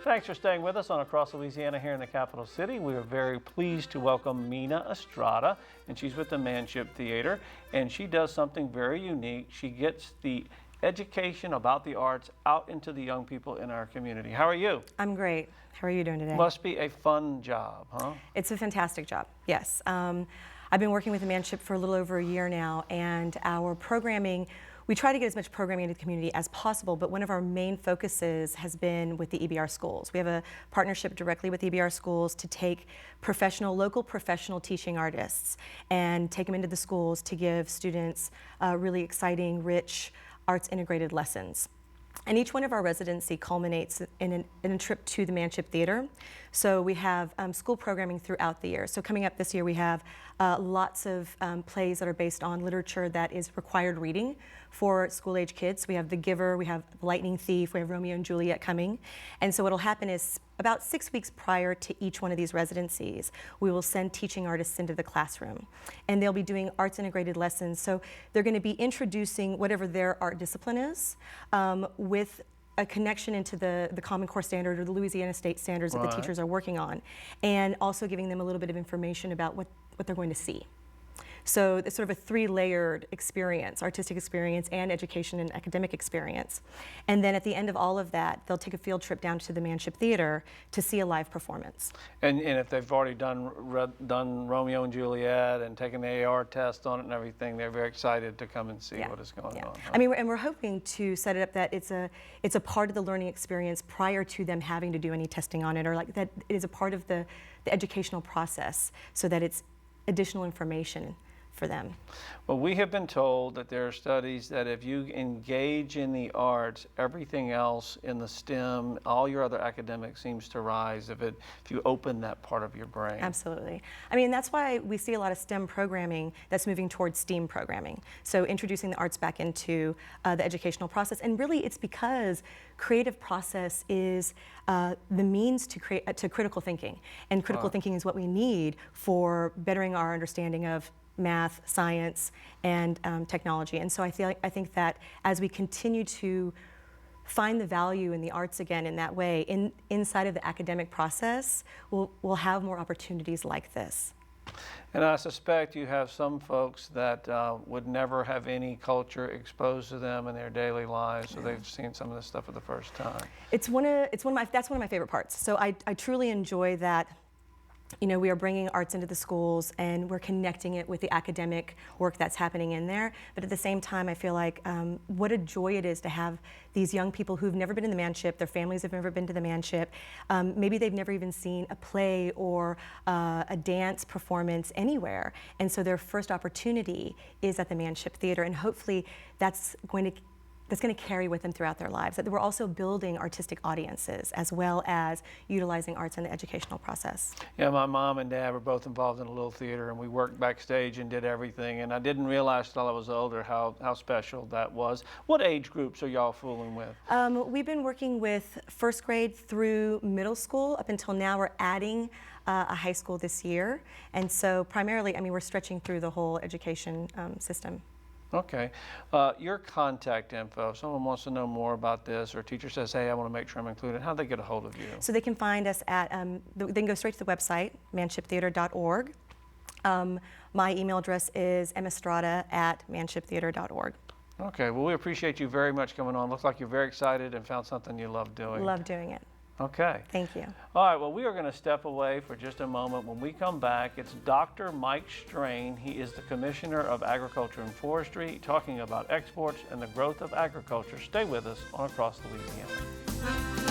Thanks for staying with us on Across Louisiana here in the capital city. We are very pleased to welcome Mina Estrada, and she's with the Manship Theater, and she does something very unique. She gets the education about the arts out into the young people in our community. How are you? I'm great. How are you doing today? Must be a fun job, huh? It's a fantastic job, yes. I've been working with the Manship for a little over a year now, and our programming, we try to get as much programming into the community as possible, but one of our main focuses has been with the EBR schools. We have a partnership directly with EBR schools to take local professional teaching artists and take them into the schools to give students really exciting, rich, arts integrated lessons. And each one of our residency culminates in a trip to the Manship Theater. So we have school programming throughout the year. So coming up this year, we have lots of plays that are based on literature that is required reading for school-age kids. We have The Giver, we have The Lightning Thief, we have Romeo and Juliet coming. And so what'll happen is about 6 weeks prior to each one of these residencies, we will send teaching artists into the classroom. And they'll be doing arts integrated lessons. So they're going to be introducing whatever their art discipline is with a connection into the Common Core standard or the Louisiana state standards that the teachers are working on, and also giving them a little bit of information about what they're going to see. So it's sort of a three-layered experience, artistic experience and education and academic experience. And then at the end of all of that, they'll take a field trip down to the Manship Theater to see a live performance. And if they've already done Romeo and Juliet and taken the AR test on it and everything, they're very excited to come and see what is going on. Huh? I mean, and we're hoping to set it up that it's a part of the learning experience prior to them having to do any testing on it, or like that it is a part of the educational process, so that it's additional information for them. Well, we have been told that there are studies that if you engage in the arts, everything else in the STEM, all your other academics seems to rise if you open that part of your brain. Absolutely. I mean, that's why we see a lot of STEM programming that's moving towards STEAM programming. So introducing the arts back into the educational process. And really it's because creative process is the means to critical thinking. And critical thinking is what we need for bettering our understanding of math, science, and technology. And so I think that as we continue to find the value in the arts again in that way, inside of the academic process, we'll have more opportunities like this. And I suspect you have some folks that would never have any culture exposed to them in their daily lives, so they've seen some of this stuff for the first time. That's one of my favorite parts. So I truly enjoy that. You know, we are bringing arts into the schools and we're connecting it with the academic work that's happening in there. But at the same time, I feel like what a joy it is to have these young people who've never been in the Manship, their families have never been to the Manship, maybe they've never even seen a play or a dance performance anywhere. And so their first opportunity is at the Manship Theater, and hopefully that's going to carry with them throughout their lives. That we're also building artistic audiences as well as utilizing arts in the educational process. Yeah, my mom and dad were both involved in a little theater, and we worked backstage and did everything, and I didn't realize till I was older how special that was. What age groups are y'all fooling with? We've been working with first grade through middle school. Up until now, we're adding a high school this year. And so primarily, I mean, we're stretching through the whole education system. Okay. Your contact info, if someone wants to know more about this, or a teacher says, hey, I want to make sure I'm included, how do they get a hold of you? So they can find us at, they can go straight to the website, manshiptheater.org. My email address is mestrada@manshiptheater.org. Okay, well, we appreciate you very much coming on. Looks like you're very excited and found something you love doing. Love doing it. Okay. Thank you. All right, well, we are going to step away for just a moment. When we come back, it's Dr. Mike Strain. He is the Commissioner of Agriculture and Forestry, talking about exports and the growth of agriculture. Stay with us on Across Louisiana.